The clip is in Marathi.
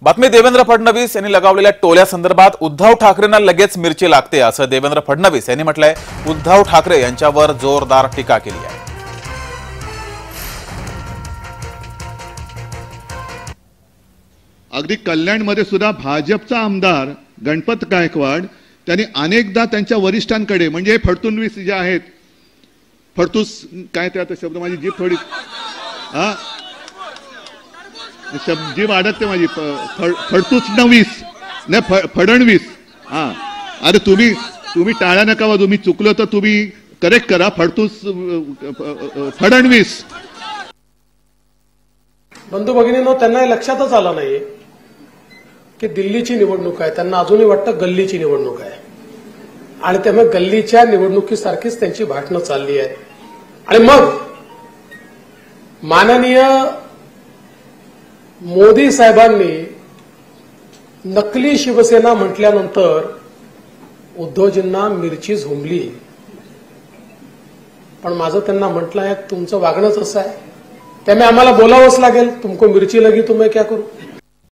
बातमी देवेंद्र फडणवीस यांनी लगावलेल्या टोल्यासंदर्भात उद्धव ठाकरेंना लगेच मिरची लागते असं देवेंद्र फडणवीस यांनी म्हटलंय। उद्धव ठाकरे यांच्यावर जोरदार टीका केली आहे। अगदी कल्याणमध्ये सुद्धा भाजपचा आमदार गणपत गायकवाड त्यांनी अनेकदा त्यांच्या वरिष्ठांकडे म्हणजे फडणवीस जे आहेत फडतूस काय ते आता शब्द माझी जीभ थोडी जीभ अडकते माझी फडतूस नवीस नाही फडणवीस अरे तुम्ही टाळ्या नका वाजवू मी चुकलो तर तुम्ही करेक्ट करा फडतूस फडणवीस। बंधू भगिनींनो त्यांना हे लक्षातच आलं नाही की दिल्लीची निवडणूक आहे, त्यांना अजूनही वाटतं गल्लीची निवडणूक आहे आणि त्यामुळे गल्लीच्या निवडणुकीसारखीच त्यांची भाषणं चालली आहे। आणि मग माननीय मोदी साहेबांनी नकली शिवसेना म्हटल्यानंतर उद्धवजींना मिरची झोंबली, पण माझं त्यांना म्हटलं आहे तुमचं वागणंच असं आहे त्यामुळे आम्हाला बोलावंच लागेल, तुमको मिरची लगी तो मैं क्या करूं।